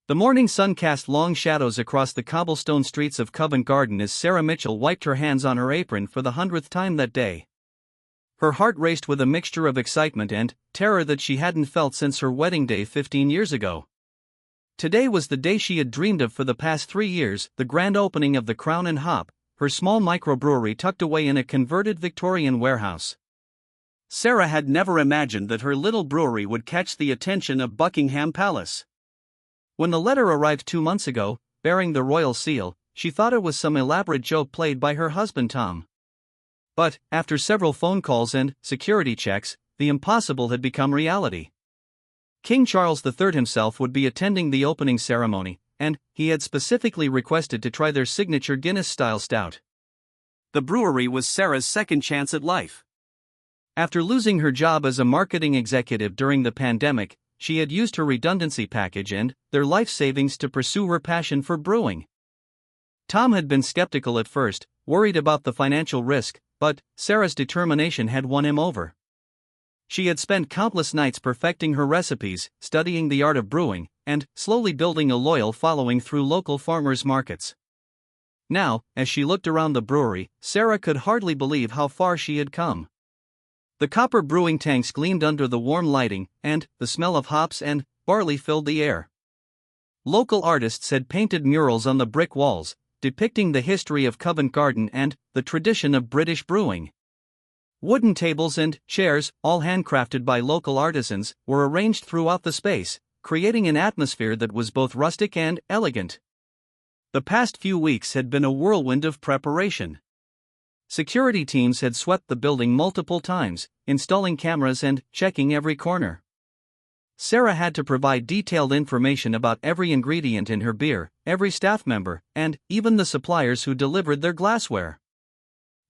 The morning sun cast long shadows across the cobblestone streets of Covent Garden as Sarah Mitchell wiped her hands on her apron for the 100th time that day. Her heart raced with a mixture of excitement and terror that she hadn't felt since her wedding day 15 years ago. Today was the day she had dreamed of for the past 3 years, the grand opening of the Crown and Hop, her small microbrewery tucked away in a converted Victorian warehouse. Sarah had never imagined that her little brewery would catch the attention of Buckingham Palace. When the letter arrived 2 months ago, bearing the royal seal, she thought it was some elaborate joke played by her husband Tom. But, after several phone calls and security checks, the impossible had become reality. King Charles III himself would be attending the opening ceremony, and he had specifically requested to try their signature Guinness-style stout. The brewery was Sarah's second chance at life. After losing her job as a marketing executive during the pandemic, she had used her redundancy package and their life savings to pursue her passion for brewing. Tom had been skeptical at first, worried about the financial risk, but Sarah's determination had won him over. She had spent countless nights perfecting her recipes, studying the art of brewing, and slowly building a loyal following through local farmers' markets. Now, as she looked around the brewery, Sarah could hardly believe how far she had come. The copper brewing tanks gleamed under the warm lighting, and the smell of hops and barley filled the air. Local artists had painted murals on the brick walls, depicting the history of Covent Garden and the tradition of British brewing. Wooden tables and chairs, all handcrafted by local artisans, were arranged throughout the space, creating an atmosphere that was both rustic and elegant. The past few weeks had been a whirlwind of preparation. Security teams had swept the building multiple times, installing cameras and checking every corner. Sarah had to provide detailed information about every ingredient in her beer, every staff member, and even the suppliers who delivered their glassware.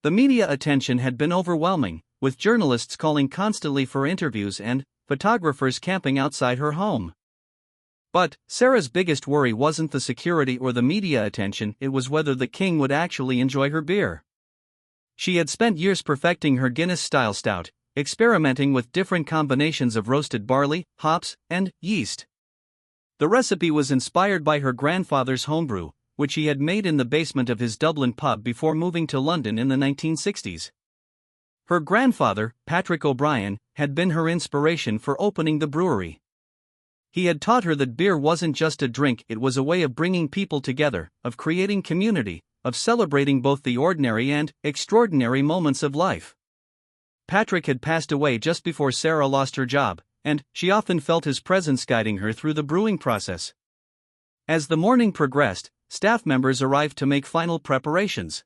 The media attention had been overwhelming, with journalists calling constantly for interviews and photographers camping outside her home. But Sarah's biggest worry wasn't the security or the media attention, it was whether the king would actually enjoy her beer. She had spent years perfecting her Guinness-style stout, experimenting with different combinations of roasted barley, hops, and yeast. The recipe was inspired by her grandfather's homebrew, which he had made in the basement of his Dublin pub before moving to London in the 1960s. Her grandfather, Patrick O'Brien, had been her inspiration for opening the brewery. He had taught her that beer wasn't just a drink, it was a way of bringing people together, of creating community, of celebrating both the ordinary and extraordinary moments of life. Patrick had passed away just before Sarah lost her job, and she often felt his presence guiding her through the brewing process. As the morning progressed, staff members arrived to make final preparations.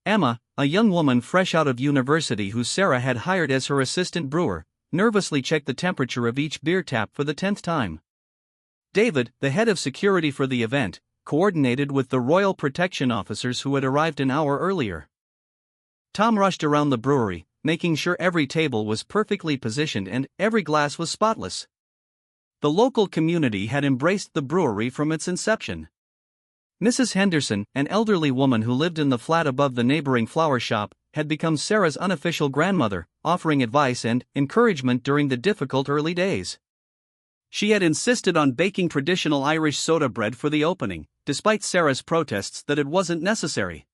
Emma, a young woman fresh out of university who Sarah had hired as her assistant brewer, nervously checked the temperature of each beer tap for the 10th time. David, the head of security for the event, coordinated with the royal protection officers who had arrived an hour earlier. Tom rushed around the brewery, making sure every table was perfectly positioned and every glass was spotless. The local community had embraced the brewery from its inception. Mrs. Henderson, an elderly woman who lived in the flat above the neighboring flower shop, had become Sarah's unofficial grandmother, offering advice and encouragement during the difficult early days. She had insisted on baking traditional Irish soda bread for the opening, despite Sarah's protests that it wasn't necessary.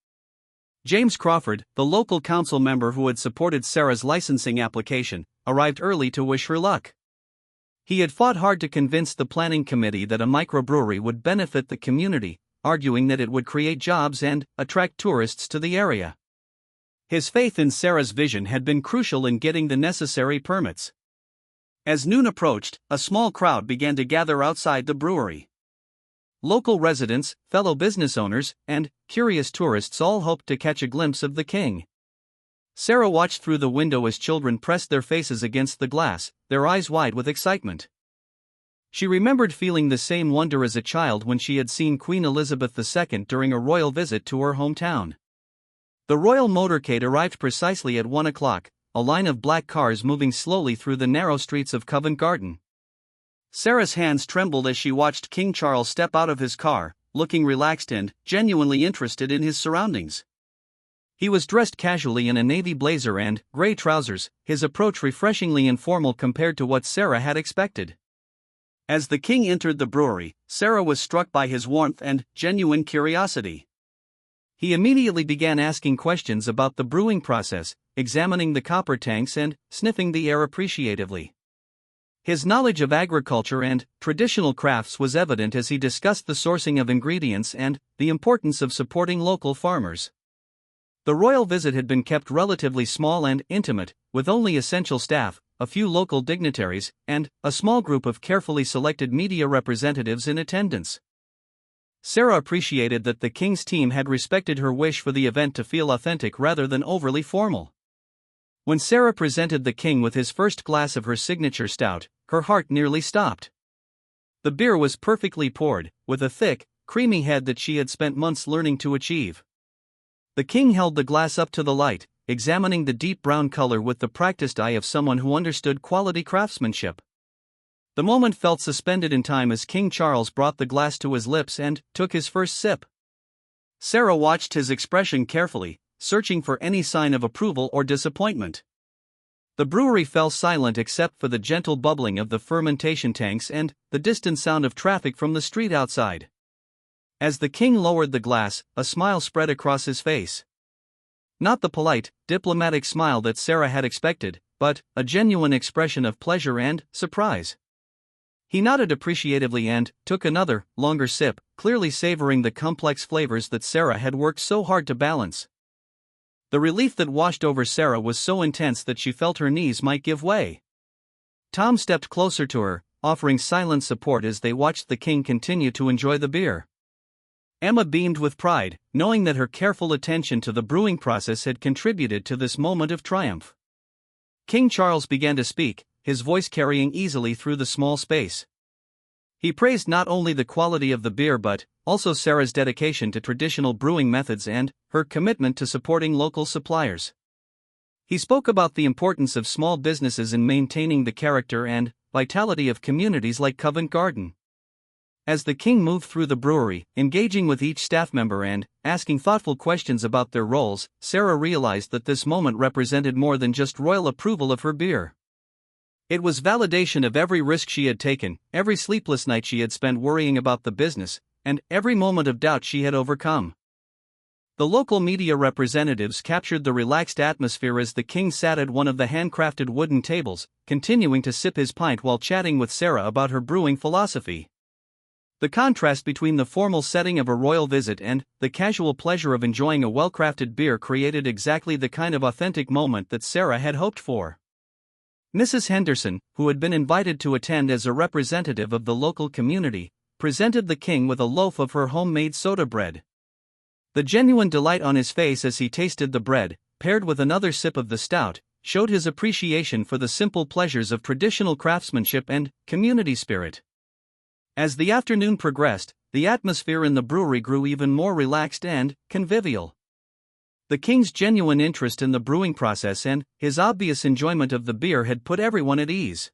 James Crawford, the local council member who had supported Sarah's licensing application, arrived early to wish her luck. He had fought hard to convince the planning committee that a microbrewery would benefit the community, arguing that it would create jobs and attract tourists to the area. His faith in Sarah's vision had been crucial in getting the necessary permits. As noon approached, a small crowd began to gather outside the brewery. Local residents, fellow business owners, and curious tourists all hoped to catch a glimpse of the king. Sarah watched through the window as children pressed their faces against the glass, their eyes wide with excitement. She remembered feeling the same wonder as a child when she had seen Queen Elizabeth II during a royal visit to her hometown. The royal motorcade arrived precisely at 1 o'clock, a line of black cars moving slowly through the narrow streets of Covent Garden. Sarah's hands trembled as she watched King Charles step out of his car, looking relaxed and genuinely interested in his surroundings. He was dressed casually in a navy blazer and gray trousers, his approach refreshingly informal compared to what Sarah had expected. As the king entered the brewery, Sarah was struck by his warmth and genuine curiosity. He immediately began asking questions about the brewing process, examining the copper tanks and sniffing the air appreciatively. His knowledge of agriculture and traditional crafts was evident as he discussed the sourcing of ingredients and the importance of supporting local farmers. The royal visit had been kept relatively small and intimate, with only essential staff, a few local dignitaries, and a small group of carefully selected media representatives in attendance. Sarah appreciated that the king's team had respected her wish for the event to feel authentic rather than overly formal. When Sarah presented the king with his first glass of her signature stout, her heart nearly stopped. The beer was perfectly poured, with a thick, creamy head that she had spent months learning to achieve. The king held the glass up to the light, examining the deep brown color with the practiced eye of someone who understood quality craftsmanship. The moment felt suspended in time as King Charles brought the glass to his lips and took his first sip. Sarah watched his expression carefully, searching for any sign of approval or disappointment. The brewery fell silent except for the gentle bubbling of the fermentation tanks and the distant sound of traffic from the street outside. As the king lowered the glass, a smile spread across his face. Not the polite, diplomatic smile that Sarah had expected, but a genuine expression of pleasure and surprise. He nodded appreciatively and took another, longer sip, clearly savoring the complex flavors that Sarah had worked so hard to balance. The relief that washed over Sarah was so intense that she felt her knees might give way. Tom stepped closer to her, offering silent support as they watched the king continue to enjoy the beer. Emma beamed with pride, knowing that her careful attention to the brewing process had contributed to this moment of triumph. King Charles began to speak, his voice carrying easily through the small space. He praised not only the quality of the beer but also Sarah's dedication to traditional brewing methods and her commitment to supporting local suppliers. He spoke about the importance of small businesses in maintaining the character and vitality of communities like Covent Garden. As the king moved through the brewery, engaging with each staff member and asking thoughtful questions about their roles, Sarah realized that this moment represented more than just royal approval of her beer. It was validation of every risk she had taken, every sleepless night she had spent worrying about the business, and every moment of doubt she had overcome. The local media representatives captured the relaxed atmosphere as the king sat at one of the handcrafted wooden tables, continuing to sip his pint while chatting with Sarah about her brewing philosophy. The contrast between the formal setting of a royal visit and the casual pleasure of enjoying a well-crafted beer created exactly the kind of authentic moment that Sarah had hoped for. Mrs. Henderson, who had been invited to attend as a representative of the local community, presented the king with a loaf of her homemade soda bread. The genuine delight on his face as he tasted the bread, paired with another sip of the stout, showed his appreciation for the simple pleasures of traditional craftsmanship and community spirit. As the afternoon progressed, the atmosphere in the brewery grew even more relaxed and convivial. The king's genuine interest in the brewing process and his obvious enjoyment of the beer had put everyone at ease.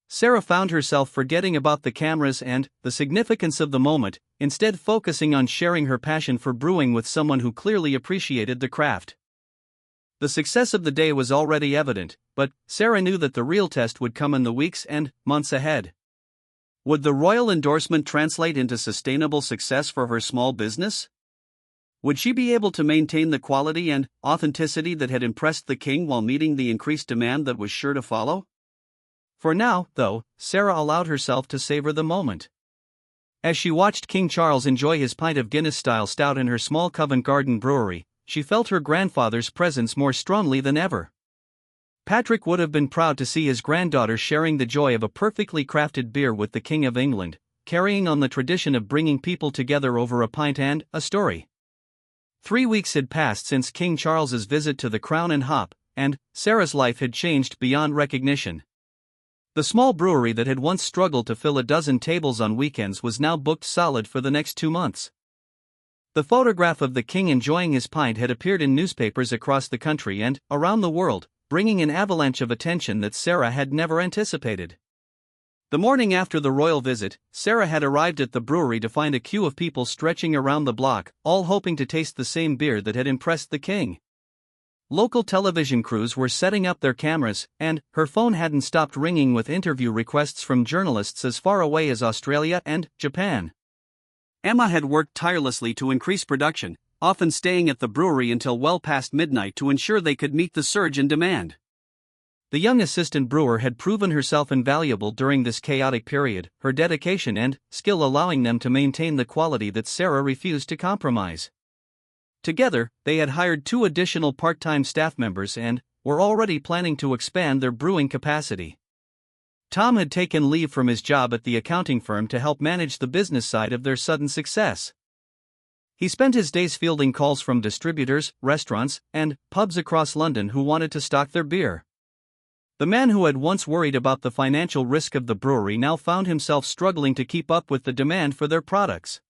Sarah found herself forgetting about the cameras and the significance of the moment, instead focusing on sharing her passion for brewing with someone who clearly appreciated the craft. The success of the day was already evident, but Sarah knew that the real test would come in the weeks and months ahead. Would the royal endorsement translate into sustainable success for her small business? Would she be able to maintain the quality and authenticity that had impressed the king while meeting the increased demand that was sure to follow? For now, though, Sarah allowed herself to savor the moment. As she watched King Charles enjoy his pint of Guinness-style stout in her small Covent Garden brewery, she felt her grandfather's presence more strongly than ever. Patrick would have been proud to see his granddaughter sharing the joy of a perfectly crafted beer with the King of England, carrying on the tradition of bringing people together over a pint and a story. 3 weeks had passed since King Charles's visit to the Crown and Hop, and Sarah's life had changed beyond recognition. The small brewery that had once struggled to fill a dozen tables on weekends was now booked solid for the next 2 months. The photograph of the king enjoying his pint had appeared in newspapers across the country and around the world, bringing an avalanche of attention that Sarah had never anticipated. The morning after the royal visit, Sarah had arrived at the brewery to find a queue of people stretching around the block, all hoping to taste the same beer that had impressed the king. Local television crews were setting up their cameras, and her phone hadn't stopped ringing with interview requests from journalists as far away as Australia and Japan. Emma had worked tirelessly to increase production, often staying at the brewery until well past midnight to ensure they could meet the surge in demand. The young assistant brewer had proven herself invaluable during this chaotic period, her dedication and skill allowing them to maintain the quality that Sarah refused to compromise. Together, they had hired 2 additional part-time staff members and were already planning to expand their brewing capacity. Tom had taken leave from his job at the accounting firm to help manage the business side of their sudden success. He spent his days fielding calls from distributors, restaurants, and pubs across London who wanted to stock their beer. The man who had once worried about the financial risk of the brewery now found himself struggling to keep up with the demand for their products.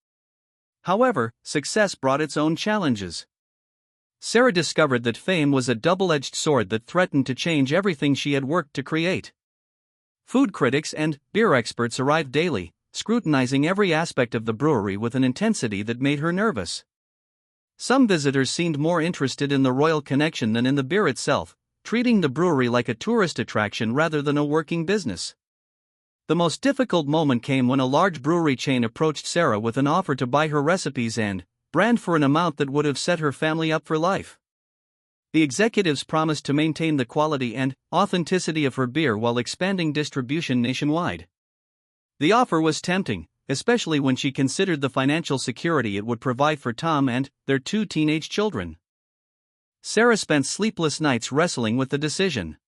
However, success brought its own challenges. Sarah discovered that fame was a double-edged sword that threatened to change everything she had worked to create. Food critics and beer experts arrived daily, scrutinizing every aspect of the brewery with an intensity that made her nervous. Some visitors seemed more interested in the royal connection than in the beer itself, treating the brewery like a tourist attraction rather than a working business. The most difficult moment came when a large brewery chain approached Sarah with an offer to buy her recipes and brand for an amount that would have set her family up for life. The executives promised to maintain the quality and authenticity of her beer while expanding distribution nationwide. The offer was tempting, especially when she considered the financial security it would provide for Tom and their 2 teenage children. Sarah spent sleepless nights wrestling with the decision.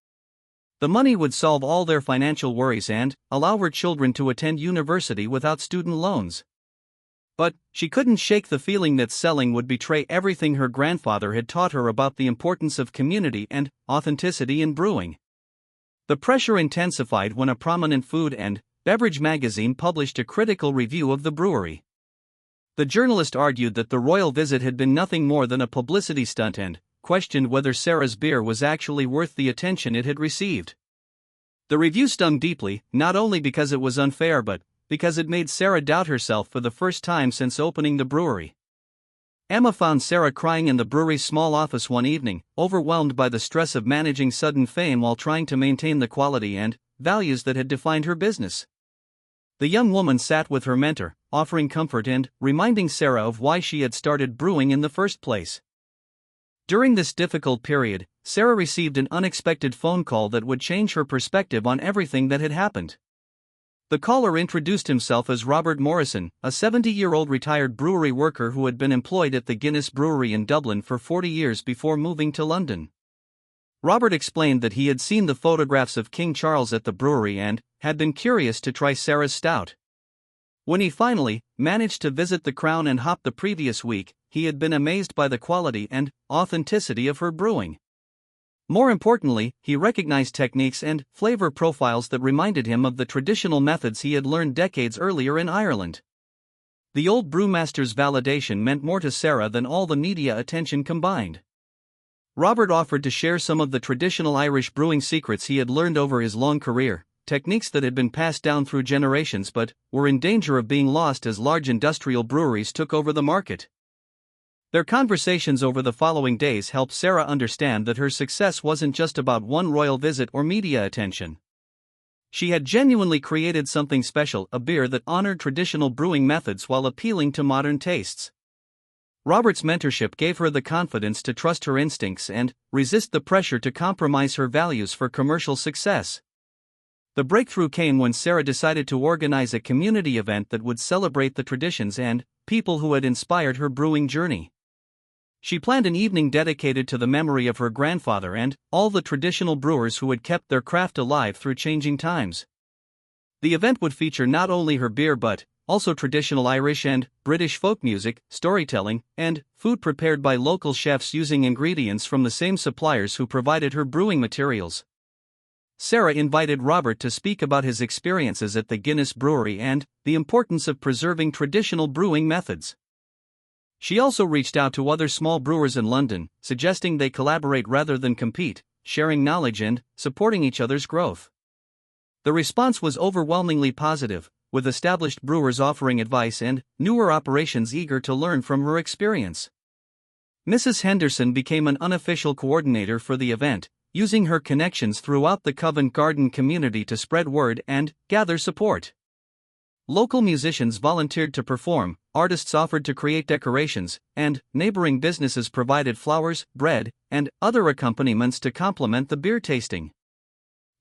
The money would solve all their financial worries and allow her children to attend university without student loans. But she couldn't shake the feeling that selling would betray everything her grandfather had taught her about the importance of community and authenticity in brewing. The pressure intensified when a prominent food and beverage magazine published a critical review of the brewery. The journalist argued that the royal visit had been nothing more than a publicity stunt and questioned whether Sarah's beer was actually worth the attention it had received. The review stung deeply, not only because it was unfair but because it made Sarah doubt herself for the first time since opening the brewery. Emma found Sarah crying in the brewery's small office one evening, overwhelmed by the stress of managing sudden fame while trying to maintain the quality and values that had defined her business. The young woman sat with her mentor, offering comfort and reminding Sarah of why she had started brewing in the first place. During this difficult period, Sarah received an unexpected phone call that would change her perspective on everything that had happened. The caller introduced himself as Robert Morrison, a 70-year-old retired brewery worker who had been employed at the Guinness Brewery in Dublin for 40 years before moving to London. Robert explained that he had seen the photographs of King Charles at the brewery and had been curious to try Sarah's stout. When he finally managed to visit the Crown and Hop the previous week, he had been amazed by the quality and authenticity of her brewing. More importantly, he recognized techniques and flavor profiles that reminded him of the traditional methods he had learned decades earlier in Ireland. The old brewmaster's validation meant more to Sarah than all the media attention combined. Robert offered to share some of the traditional Irish brewing secrets he had learned over his long career, techniques that had been passed down through generations but were in danger of being lost as large industrial breweries took over the market. Their conversations over the following days helped Sarah understand that her success wasn't just about one royal visit or media attention. She had genuinely created something special, a beer that honored traditional brewing methods while appealing to modern tastes. Robert's mentorship gave her the confidence to trust her instincts and resist the pressure to compromise her values for commercial success. The breakthrough came when Sarah decided to organize a community event that would celebrate the traditions and people who had inspired her brewing journey. She planned an evening dedicated to the memory of her grandfather and all the traditional brewers who had kept their craft alive through changing times. The event would feature not only her beer but also traditional Irish and British folk music, storytelling, and food prepared by local chefs using ingredients from the same suppliers who provided her brewing materials. Sarah invited Robert to speak about his experiences at the Guinness Brewery and the importance of preserving traditional brewing methods. She also reached out to other small brewers in London, suggesting they collaborate rather than compete, sharing knowledge and supporting each other's growth. The response was overwhelmingly positive, with established brewers offering advice and newer operations eager to learn from her experience. Mrs. Henderson became an unofficial coordinator for the event, using her connections throughout the Covent Garden community to spread word and gather support. Local musicians volunteered to perform, artists offered to create decorations, and neighboring businesses provided flowers, bread, and other accompaniments to complement the beer tasting.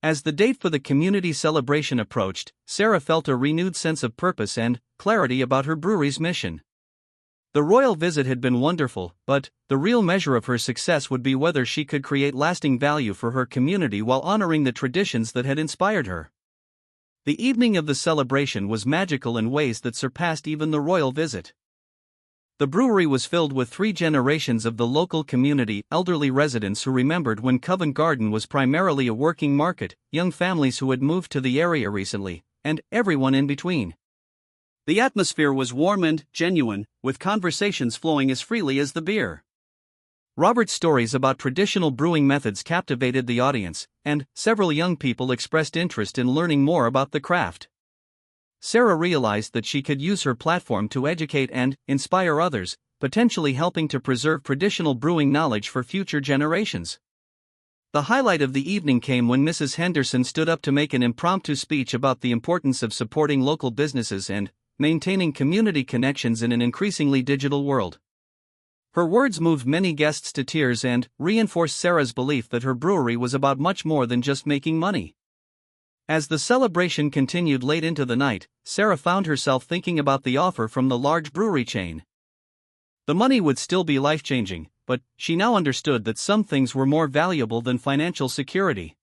As the date for the community celebration approached, Sarah felt a renewed sense of purpose and clarity about her brewery's mission. The royal visit had been wonderful, but the real measure of her success would be whether she could create lasting value for her community while honoring the traditions that had inspired her. The evening of the celebration was magical in ways that surpassed even the royal visit. The brewery was filled with 3 generations of the local community, elderly residents who remembered when Covent Garden was primarily a working market, young families who had moved to the area recently, and everyone in between. The atmosphere was warm and genuine, with conversations flowing as freely as the beer. Robert's stories about traditional brewing methods captivated the audience, and several young people expressed interest in learning more about the craft. Sarah realized that she could use her platform to educate and inspire others, potentially helping to preserve traditional brewing knowledge for future generations. The highlight of the evening came when Mrs. Henderson stood up to make an impromptu speech about the importance of supporting local businesses and maintaining community connections in an increasingly digital world. Her words moved many guests to tears and reinforced Sarah's belief that her brewery was about much more than just making money. As the celebration continued late into the night, Sarah found herself thinking about the offer from the large brewery chain. The money would still be life-changing, but she now understood that some things were more valuable than financial security.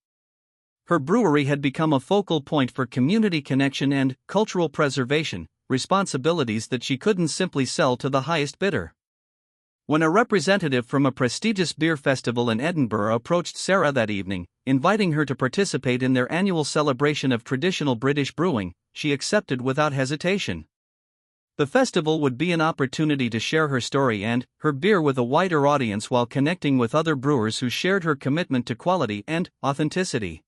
Her brewery had become a focal point for community connection and cultural preservation, responsibilities that she couldn't simply sell to the highest bidder. When a representative from a prestigious beer festival in Edinburgh approached Sarah that evening, inviting her to participate in their annual celebration of traditional British brewing, she accepted without hesitation. The festival would be an opportunity to share her story and her beer with a wider audience while connecting with other brewers who shared her commitment to quality and authenticity.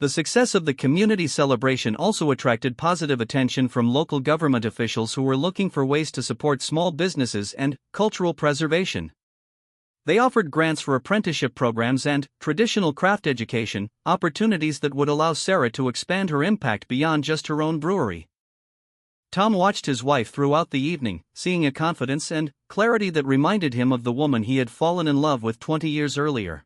The success of the community celebration also attracted positive attention from local government officials who were looking for ways to support small businesses and cultural preservation. They offered grants for apprenticeship programs and traditional craft education, opportunities that would allow Sarah to expand her impact beyond just her own brewery. Tom watched his wife throughout the evening, seeing a confidence and clarity that reminded him of the woman he had fallen in love with 20 years earlier.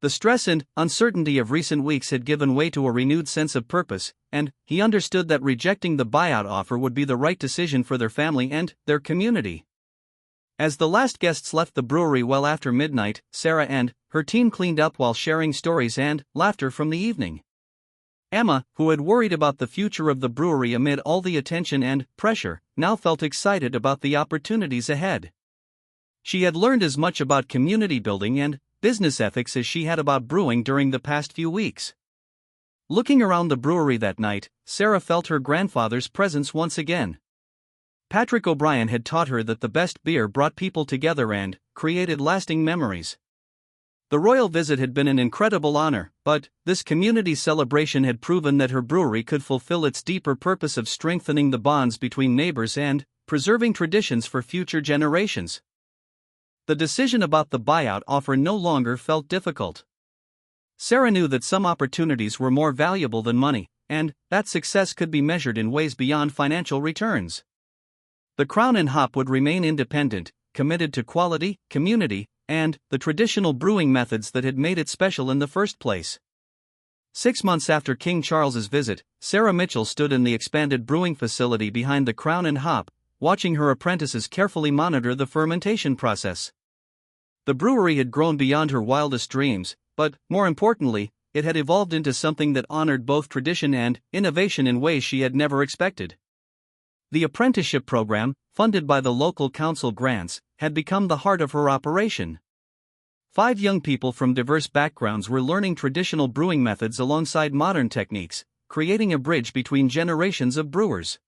The stress and uncertainty of recent weeks had given way to a renewed sense of purpose, and he understood that rejecting the buyout offer would be the right decision for their family and their community. As the last guests left the brewery well after midnight, Sarah and her team cleaned up while sharing stories and laughter from the evening. Emma, who had worried about the future of the brewery amid all the attention and pressure, now felt excited about the opportunities ahead. She had learned as much about community building and business ethics as she had about brewing during the past few weeks. Looking around the brewery that night, Sarah felt her grandfather's presence once again. Patrick O'Brien had taught her that the best beer brought people together and created lasting memories. The royal visit had been an incredible honor, but this community celebration had proven that her brewery could fulfill its deeper purpose of strengthening the bonds between neighbors and preserving traditions for future generations. The decision about the buyout offer no longer felt difficult. Sarah knew that some opportunities were more valuable than money, and that success could be measured in ways beyond financial returns. The Crown and Hop would remain independent, committed to quality, community, and the traditional brewing methods that had made it special in the first place. 6 months after King Charles's visit, Sarah Mitchell stood in the expanded brewing facility behind the Crown and Hop, watching her apprentices carefully monitor the fermentation process. The brewery had grown beyond her wildest dreams, but, more importantly, it had evolved into something that honored both tradition and innovation in ways she had never expected. The apprenticeship program, funded by the local council grants, had become the heart of her operation. 5 young people from diverse backgrounds were learning traditional brewing methods alongside modern techniques, creating a bridge between generations of brewers.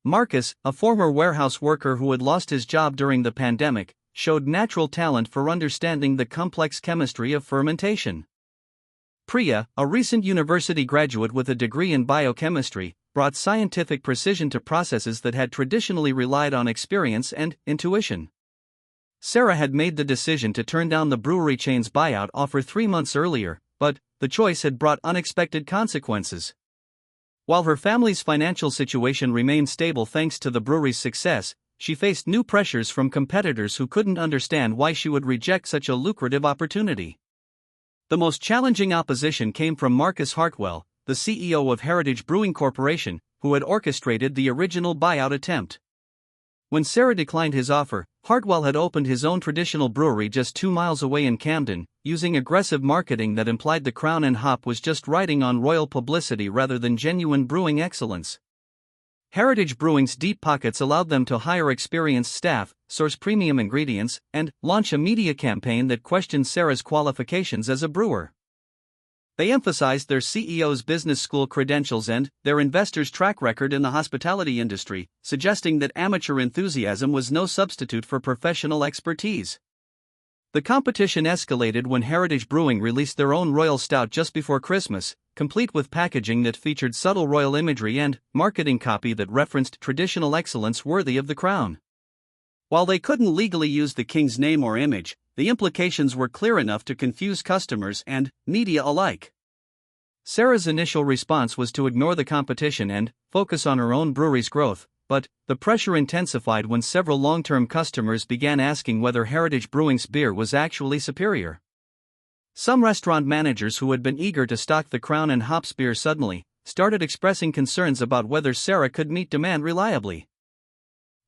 Marcus, a former warehouse worker who had lost his job during the pandemic, showed natural talent for understanding the complex chemistry of fermentation. Priya, a recent university graduate with a degree in biochemistry, brought scientific precision to processes that had traditionally relied on experience and intuition. Sarah had made the decision to turn down the brewery chain's buyout offer 3 months earlier, but the choice had brought unexpected consequences. While her family's financial situation remained stable thanks to the brewery's success, she faced new pressures from competitors who couldn't understand why she would reject such a lucrative opportunity. The most challenging opposition came from Marcus Hartwell, the CEO of Heritage Brewing Corporation, who had orchestrated the original buyout attempt. When Sarah declined his offer, Hartwell had opened his own traditional brewery just 2 miles away in Camden, using aggressive marketing that implied the Crown and Hop was just riding on royal publicity rather than genuine brewing excellence. Heritage Brewing's deep pockets allowed them to hire experienced staff, source premium ingredients, and launch a media campaign that questioned Sarah's qualifications as a brewer. They emphasized their CEO's business school credentials and their investors' track record in the hospitality industry, suggesting that amateur enthusiasm was no substitute for professional expertise. The competition escalated when Heritage Brewing released their own Royal Stout just before Christmas, complete with packaging that featured subtle royal imagery and marketing copy that referenced traditional excellence worthy of the crown. While they couldn't legally use the king's name or image, the implications were clear enough to confuse customers and media alike. Sarah's initial response was to ignore the competition and focus on her own brewery's growth, but the pressure intensified when several long-term customers began asking whether Heritage Brewing's beer was actually superior. Some restaurant managers who had been eager to stock the Crown and Hops beer suddenly started expressing concerns about whether Sarah could meet demand reliably.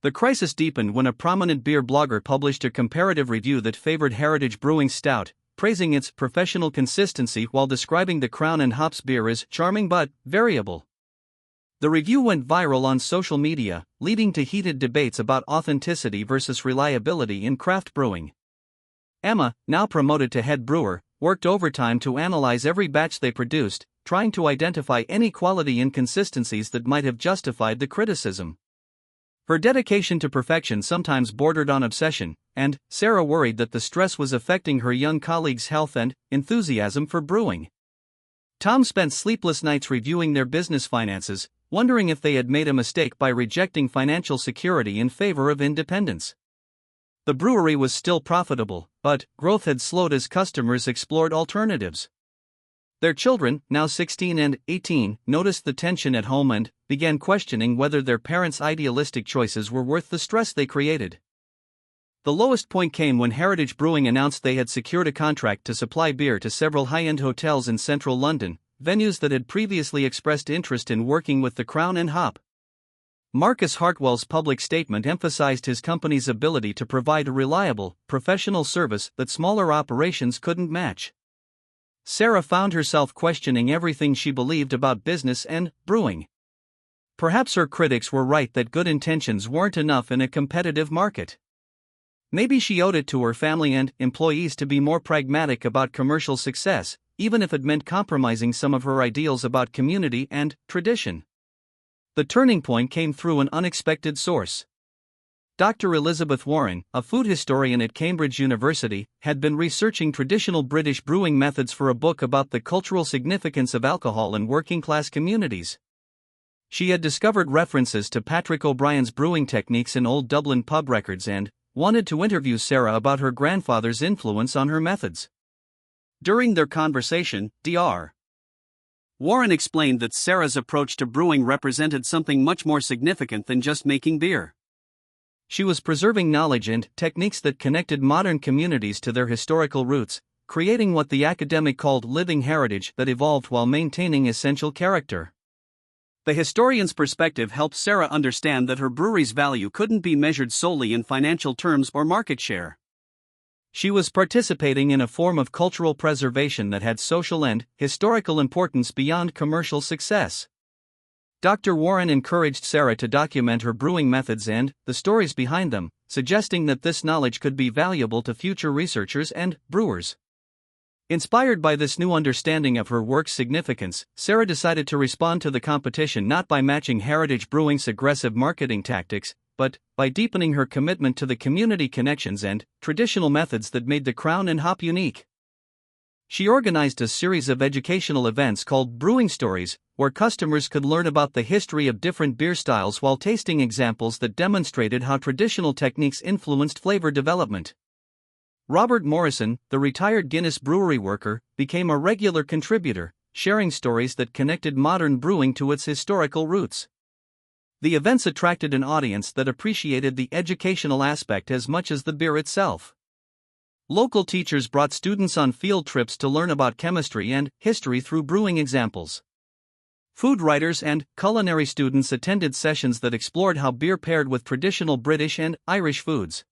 The crisis deepened when a prominent beer blogger published a comparative review that favored Heritage Brewing's stout, praising its professional consistency while describing the Crown and Hops beer as charming but variable. The review went viral on social media, leading to heated debates about authenticity versus reliability in craft brewing. Emma, now promoted to head brewer, worked overtime to analyze every batch they produced, trying to identify any quality inconsistencies that might have justified the criticism. Her dedication to perfection sometimes bordered on obsession, and Sarah worried that the stress was affecting her young colleagues' health and enthusiasm for brewing. Tom spent sleepless nights reviewing their business finances, wondering if they had made a mistake by rejecting financial security in favor of independence. The brewery was still profitable, but growth had slowed as customers explored alternatives. Their children, now 16 and 18, noticed the tension at home and began questioning whether their parents' idealistic choices were worth the stress they created. The lowest point came when Heritage Brewing announced they had secured a contract to supply beer to several high-end hotels in central London, venues that had previously expressed interest in working with the Crown and Hop. Marcus Hartwell's public statement emphasized his company's ability to provide a reliable, professional service that smaller operations couldn't match. Sarah found herself questioning everything she believed about business and brewing. Perhaps her critics were right that good intentions weren't enough in a competitive market. Maybe she owed it to her family and employees to be more pragmatic about commercial success, even if it meant compromising some of her ideals about community and tradition. The turning point came through an unexpected source. Dr. Elizabeth Warren, a food historian at Cambridge University, had been researching traditional British brewing methods for a book about the cultural significance of alcohol in working-class communities. She had discovered references to Patrick O'Brien's brewing techniques in old Dublin pub records and wanted to interview Sarah about her grandfather's influence on her methods. During their conversation, Dr. Warren explained that Sarah's approach to brewing represented something much more significant than just making beer. She was preserving knowledge and techniques that connected modern communities to their historical roots, creating what the academic called living heritage that evolved while maintaining essential character. The historian's perspective helped Sarah understand that her brewery's value couldn't be measured solely in financial terms or market share. She was participating in a form of cultural preservation that had social and historical importance beyond commercial success. Dr. Warren encouraged Sarah to document her brewing methods and the stories behind them, suggesting that this knowledge could be valuable to future researchers and brewers. Inspired by this new understanding of her work's significance, Sarah decided to respond to the competition not by matching Heritage Brewing's aggressive marketing tactics, but by deepening her commitment to the community connections and traditional methods that made the Crown and Hop unique. She organized a series of educational events called Brewing Stories, where customers could learn about the history of different beer styles while tasting examples that demonstrated how traditional techniques influenced flavor development. Robert Morrison, the retired Guinness brewery worker, became a regular contributor, sharing stories that connected modern brewing to its historical roots. The events attracted an audience that appreciated the educational aspect as much as the beer itself. Local teachers brought students on field trips to learn about chemistry and history through brewing examples. Food writers and culinary students attended sessions that explored how beer paired with traditional British and Irish foods.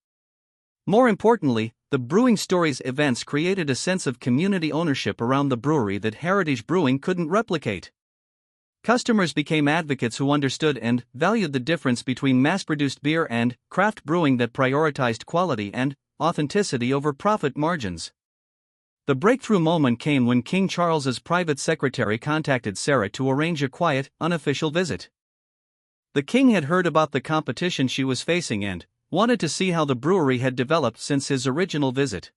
More importantly, the Brewing Stories events created a sense of community ownership around the brewery that heritage brewing couldn't replicate. Customers became advocates who understood and valued the difference between mass-produced beer and craft brewing that prioritized quality and authenticity over profit margins. The breakthrough moment came when King Charles's private secretary contacted Sarah to arrange a quiet, unofficial visit. The king had heard about the competition she was facing and wanted to see how the brewery had developed since his original visit.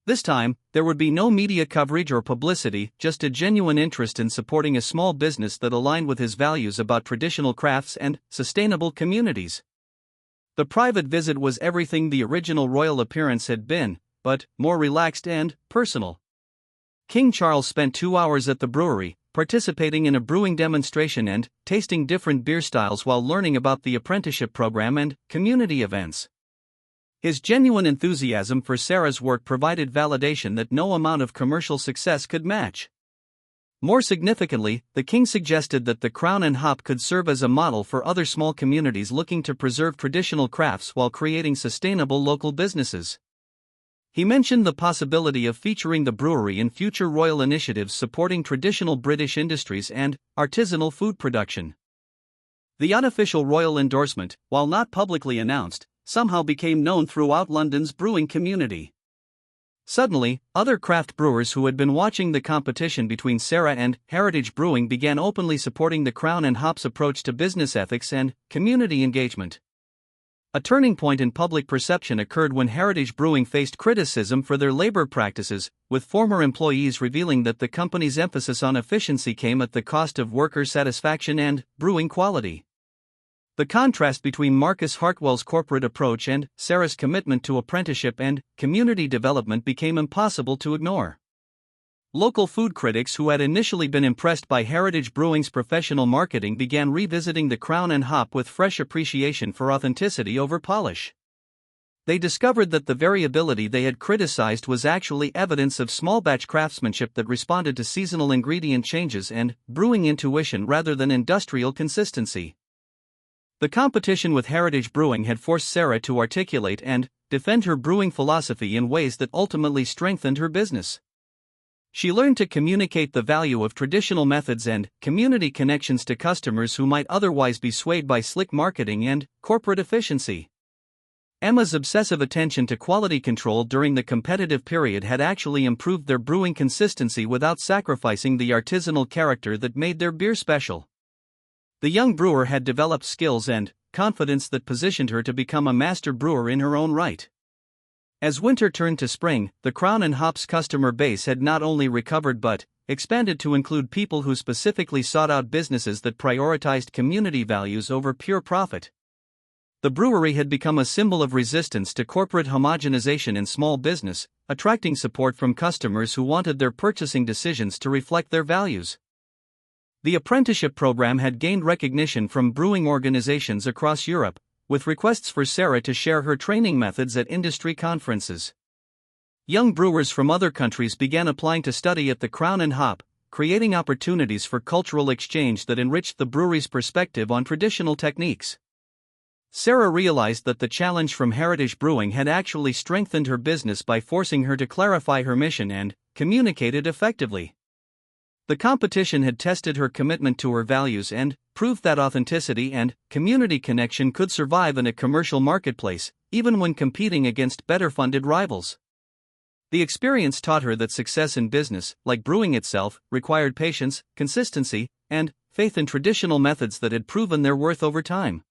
This time, there would be no media coverage or publicity, just a genuine interest in supporting a small business that aligned with his values about traditional crafts and sustainable communities. The private visit was everything the original royal appearance had been, but more relaxed and personal. King Charles spent 2 hours at the brewery, participating in a brewing demonstration and tasting different beer styles while learning about the apprenticeship program and community events. His genuine enthusiasm for Sarah's work provided validation that no amount of commercial success could match. More significantly, the king suggested that the Crown and Hop could serve as a model for other small communities looking to preserve traditional crafts while creating sustainable local businesses. He mentioned the possibility of featuring the brewery in future royal initiatives supporting traditional British industries and artisanal food production. The unofficial royal endorsement, while not publicly announced, somehow became known throughout London's brewing community. Suddenly, other craft brewers who had been watching the competition between Sarah and Heritage Brewing began openly supporting the Crown and Hop's approach to business ethics and community engagement. A turning point in public perception occurred when Heritage Brewing faced criticism for their labor practices, with former employees revealing that the company's emphasis on efficiency came at the cost of worker satisfaction and brewing quality. The contrast between Marcus Hartwell's corporate approach and Sarah's commitment to apprenticeship and community development became impossible to ignore. Local food critics who had initially been impressed by Heritage Brewing's professional marketing began revisiting the Crown and Hop with fresh appreciation for authenticity over polish. They discovered that the variability they had criticized was actually evidence of small-batch craftsmanship that responded to seasonal ingredient changes and brewing intuition rather than industrial consistency. The competition with Heritage Brewing had forced Sarah to articulate and defend her brewing philosophy in ways that ultimately strengthened her business. She learned to communicate the value of traditional methods and community connections to customers who might otherwise be swayed by slick marketing and corporate efficiency. Emma's obsessive attention to quality control during the competitive period had actually improved their brewing consistency without sacrificing the artisanal character that made their beer special. The young brewer had developed skills and confidence that positioned her to become a master brewer in her own right. As winter turned to spring, the Crown and Hop's customer base had not only recovered but expanded to include people who specifically sought out businesses that prioritized community values over pure profit. The brewery had become a symbol of resistance to corporate homogenization in small business, attracting support from customers who wanted their purchasing decisions to reflect their values. The apprenticeship program had gained recognition from brewing organizations across Europe, with requests for Sarah to share her training methods at industry conferences. Young brewers from other countries began applying to study at the Crown and Hop, creating opportunities for cultural exchange that enriched the brewery's perspective on traditional techniques. Sarah realized that the challenge from Heritage Brewing had actually strengthened her business by forcing her to clarify her mission and communicate it effectively. The competition had tested her commitment to her values and proved that authenticity and community connection could survive in a commercial marketplace, even when competing against better-funded rivals. The experience taught her that success in business, like brewing itself, required patience, consistency, and faith in traditional methods that had proven their worth over time.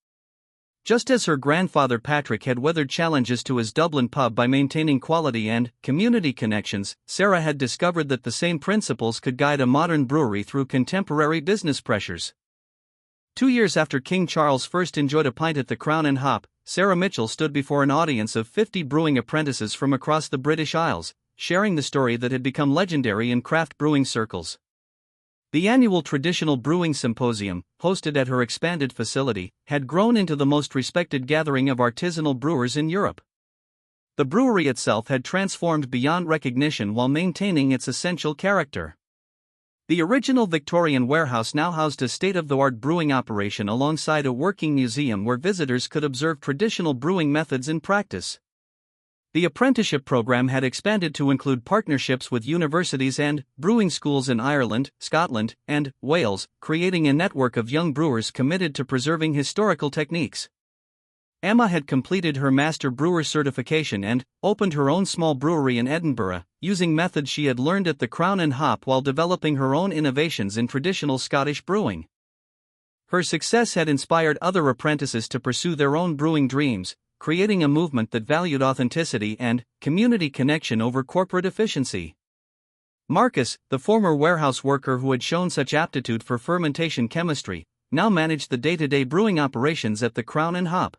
Just as her grandfather Patrick had weathered challenges to his Dublin pub by maintaining quality and community connections, Sarah had discovered that the same principles could guide a modern brewery through contemporary business pressures. 2 years after King Charles first enjoyed a pint at the Crown and Hop, Sarah Mitchell stood before an audience of 50 brewing apprentices from across the British Isles, sharing the story that had become legendary in craft brewing circles. The annual Traditional Brewing Symposium, hosted at her expanded facility, had grown into the most respected gathering of artisanal brewers in Europe. The brewery itself had transformed beyond recognition while maintaining its essential character. The original Victorian warehouse now housed a state-of-the-art brewing operation alongside a working museum where visitors could observe traditional brewing methods in practice. The apprenticeship program had expanded to include partnerships with universities and brewing schools in Ireland, Scotland, and Wales, creating a network of young brewers committed to preserving historical techniques. Emma had completed her Master Brewer certification and opened her own small brewery in Edinburgh, using methods she had learned at the Crown and Hop while developing her own innovations in traditional Scottish brewing. Her success had inspired other apprentices to pursue their own brewing dreams, creating a movement that valued authenticity and community connection over corporate efficiency. Marcus, the former warehouse worker who had shown such aptitude for fermentation chemistry, now managed the day-to-day brewing operations at the Crown and Hop.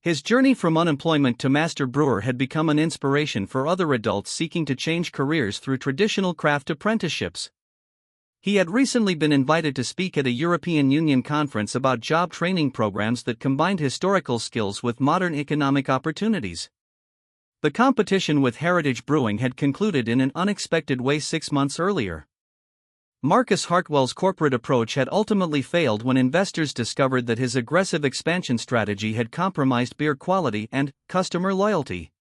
His journey from unemployment to master brewer had become an inspiration for other adults seeking to change careers through traditional craft apprenticeships. He had recently been invited to speak at a European Union conference about job training programs that combined historical skills with modern economic opportunities. The competition with Heritage Brewing had concluded in an unexpected way 6 months earlier. Marcus Hartwell's corporate approach had ultimately failed when investors discovered that his aggressive expansion strategy had compromised beer quality and customer loyalty.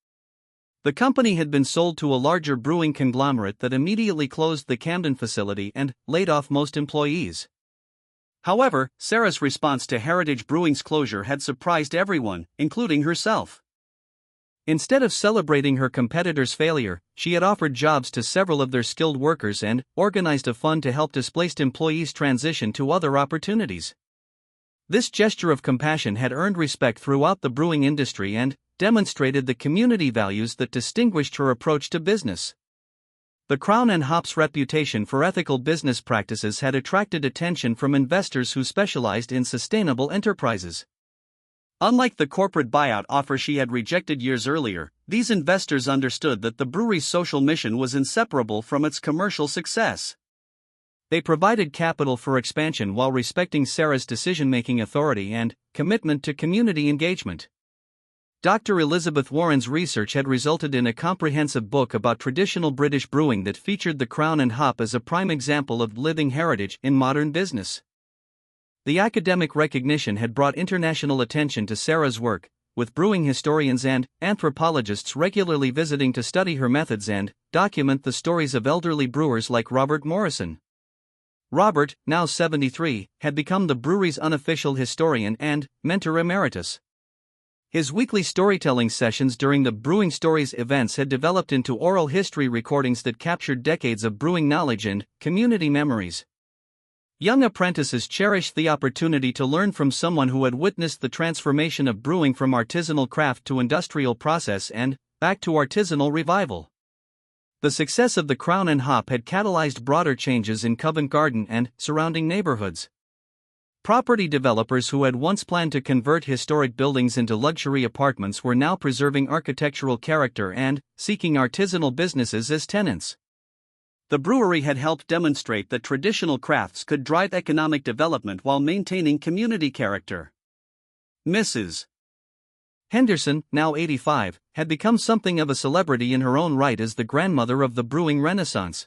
The company had been sold to a larger brewing conglomerate that immediately closed the Camden facility and laid off most employees. However, Sarah's response to Heritage Brewing's closure had surprised everyone, including herself. Instead of celebrating her competitor's failure, she had offered jobs to several of their skilled workers and organized a fund to help displaced employees transition to other opportunities. This gesture of compassion had earned respect throughout the brewing industry and demonstrated the community values that distinguished her approach to business. The Crown and Hop's reputation for ethical business practices had attracted attention from investors who specialized in sustainable enterprises. Unlike the corporate buyout offer she had rejected years earlier, these investors understood that the brewery's social mission was inseparable from its commercial success. They provided capital for expansion while respecting Sarah's decision-making authority and commitment to community engagement. Dr. Elizabeth Warren's research had resulted in a comprehensive book about traditional British brewing that featured the Crown and Hop as a prime example of living heritage in modern business. The academic recognition had brought international attention to Sarah's work, with brewing historians and anthropologists regularly visiting to study her methods and document the stories of elderly brewers like Robert Morrison. Robert, now 73, had become the brewery's unofficial historian and mentor emeritus. His weekly storytelling sessions during the Brewing Stories events had developed into oral history recordings that captured decades of brewing knowledge and community memories. Young apprentices cherished the opportunity to learn from someone who had witnessed the transformation of brewing from artisanal craft to industrial process and back to artisanal revival. The success of the Crown and Hop had catalyzed broader changes in Covent Garden and surrounding neighborhoods. Property developers who had once planned to convert historic buildings into luxury apartments were now preserving architectural character and seeking artisanal businesses as tenants. The brewery had helped demonstrate that traditional crafts could drive economic development while maintaining community character. Mrs. Henderson, now 85, had become something of a celebrity in her own right as the grandmother of the brewing renaissance.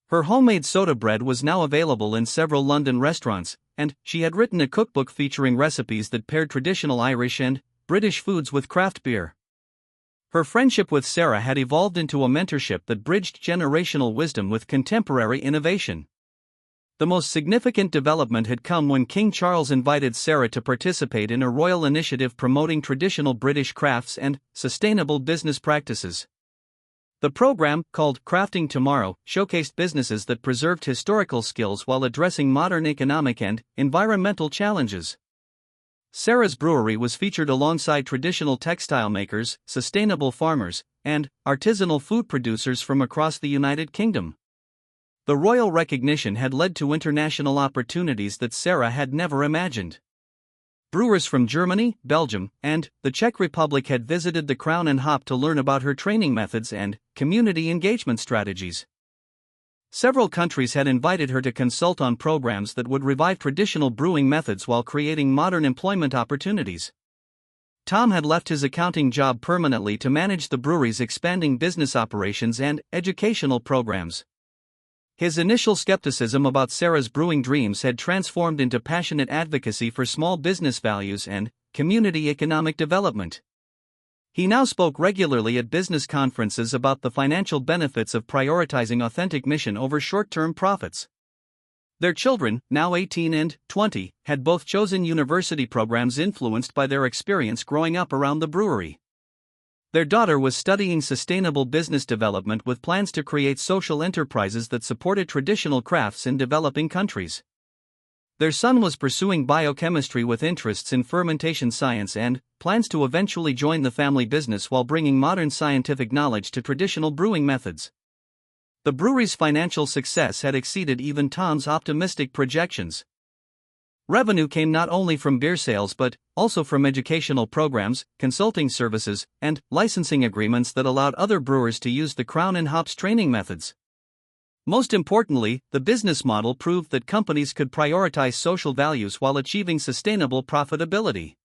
Her homemade soda bread was now available in several London restaurants, and she had written a cookbook featuring recipes that paired traditional Irish and British foods with craft beer. Her friendship with Sarah had evolved into a mentorship that bridged generational wisdom with contemporary innovation. The most significant development had come when King Charles invited Sarah to participate in a royal initiative promoting traditional British crafts and sustainable business practices. The program, called Crafting Tomorrow, showcased businesses that preserved historical skills while addressing modern economic and environmental challenges. Sarah's brewery was featured alongside traditional textile makers, sustainable farmers, and artisanal food producers from across the United Kingdom. The royal recognition had led to international opportunities that Sarah had never imagined. Brewers from Germany, Belgium, and the Czech Republic had visited the Crown and Hop to learn about her training methods and community engagement strategies. Several countries had invited her to consult on programs that would revive traditional brewing methods while creating modern employment opportunities. Tom had left his accounting job permanently to manage the brewery's expanding business operations and educational programs. His initial skepticism about Sarah's brewing dreams had transformed into passionate advocacy for small business values and community economic development. He now spoke regularly at business conferences about the financial benefits of prioritizing authentic mission over short-term profits. Their children, now 18 and 20, had both chosen university programs influenced by their experience growing up around the brewery. Their daughter was studying sustainable business development with plans to create social enterprises that supported traditional crafts in developing countries. Their son was pursuing biochemistry with interests in fermentation science and plans to eventually join the family business while bringing modern scientific knowledge to traditional brewing methods. The brewery's financial success had exceeded even Tom's optimistic projections. Revenue came not only from beer sales but also from educational programs, consulting services, and licensing agreements that allowed other brewers to use the Crown and Hop's training methods. Most importantly, the business model proved that companies could prioritize social values while achieving sustainable profitability.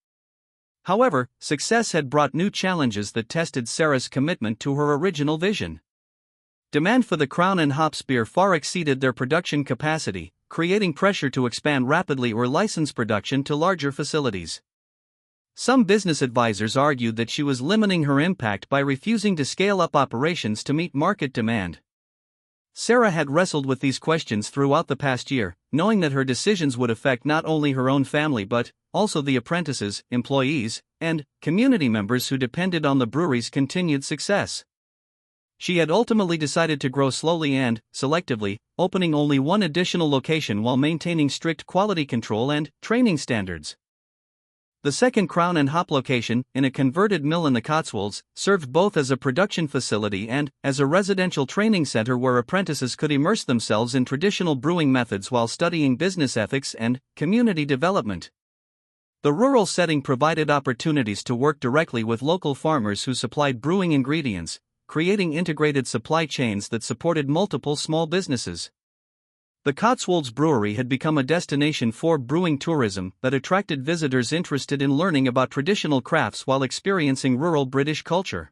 However, success had brought new challenges that tested Sarah's commitment to her original vision. Demand for the Crown and Hop's beer far exceeded their production capacity, creating pressure to expand rapidly or license production to larger facilities. Some business advisors argued that she was limiting her impact by refusing to scale up operations to meet market demand. Sarah had wrestled with these questions throughout the past year, knowing that her decisions would affect not only her own family but also the apprentices, employees, and community members who depended on the brewery's continued success. She had ultimately decided to grow slowly and selectively, opening only one additional location while maintaining strict quality control and training standards. The second Crown and Hop location, in a converted mill in the Cotswolds, served both as a production facility and as a residential training center where apprentices could immerse themselves in traditional brewing methods while studying business ethics and community development. The rural setting provided opportunities to work directly with local farmers who supplied brewing ingredients, creating integrated supply chains that supported multiple small businesses. The Cotswolds Brewery had become a destination for brewing tourism that attracted visitors interested in learning about traditional crafts while experiencing rural British culture.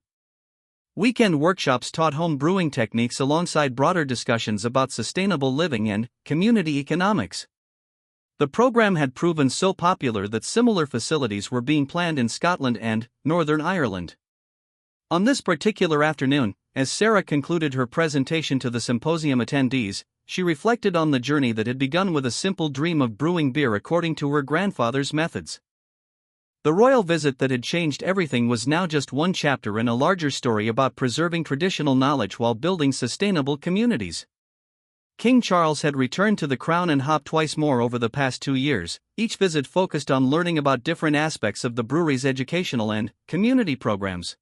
Weekend workshops taught home brewing techniques alongside broader discussions about sustainable living and community economics. The program had proven so popular that similar facilities were being planned in Scotland and Northern Ireland. On this particular afternoon, as Sarah concluded her presentation to the symposium attendees, she reflected on the journey that had begun with a simple dream of brewing beer according to her grandfather's methods. The royal visit that had changed everything was now just one chapter in a larger story about preserving traditional knowledge while building sustainable communities. King Charles had returned to the Crown and Hop twice more over the past 2 years, each visit focused on learning about different aspects of the brewery's educational and community programs.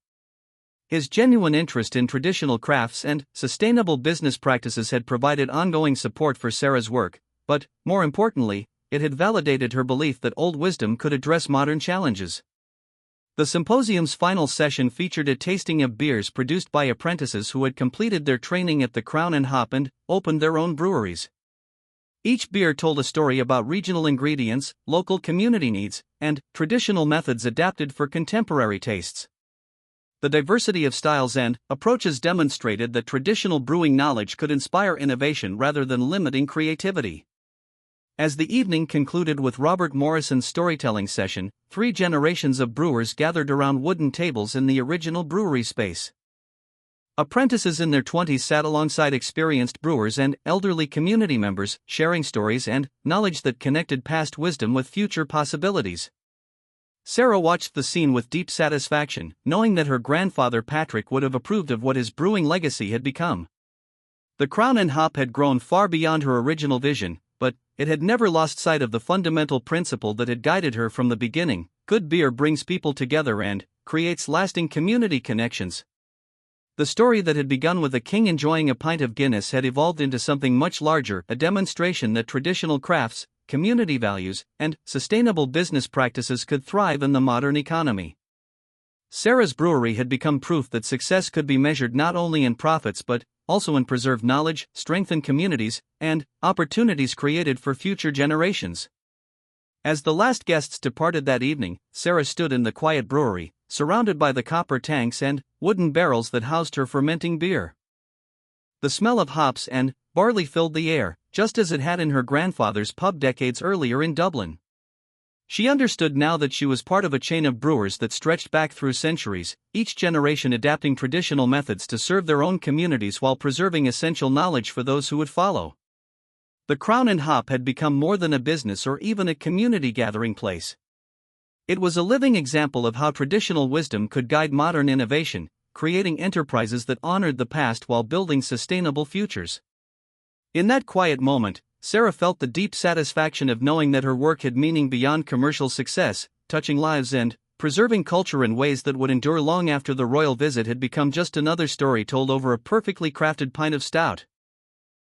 His genuine interest in traditional crafts and sustainable business practices had provided ongoing support for Sarah's work, but, more importantly, it had validated her belief that old wisdom could address modern challenges. The symposium's final session featured a tasting of beers produced by apprentices who had completed their training at the Crown and Hop and opened their own breweries. Each beer told a story about regional ingredients, local community needs, and traditional methods adapted for contemporary tastes. The diversity of styles and approaches demonstrated that traditional brewing knowledge could inspire innovation rather than limiting creativity. As the evening concluded with Robert Morrison's storytelling session, 3 generations of brewers gathered around wooden tables in the original brewery space. Apprentices in their 20s sat alongside experienced brewers and elderly community members, sharing stories and knowledge that connected past wisdom with future possibilities. Sarah watched the scene with deep satisfaction, knowing that her grandfather Patrick would have approved of what his brewing legacy had become. The Crown and Hop had grown far beyond her original vision, but it had never lost sight of the fundamental principle that had guided her from the beginning: good beer brings people together and creates lasting community connections. The story that had begun with a king enjoying a pint of Guinness had evolved into something much larger, a demonstration that traditional crafts, community values, and sustainable business practices could thrive in the modern economy. Sarah's brewery had become proof that success could be measured not only in profits but also in preserved knowledge, strengthened communities, and opportunities created for future generations. As the last guests departed that evening, Sarah stood in the quiet brewery, surrounded by the copper tanks and wooden barrels that housed her fermenting beer. The smell of hops and barley filled the air, just as it had in her grandfather's pub decades earlier in Dublin. She understood now that she was part of a chain of brewers that stretched back through centuries, each generation adapting traditional methods to serve their own communities while preserving essential knowledge for those who would follow. The Crown and Hop had become more than a business or even a community gathering place. It was a living example of how traditional wisdom could guide modern innovation, creating enterprises that honored the past while building sustainable futures. In that quiet moment, Sarah felt the deep satisfaction of knowing that her work had meaning beyond commercial success, touching lives and preserving culture in ways that would endure long after the royal visit had become just another story told over a perfectly crafted pint of stout.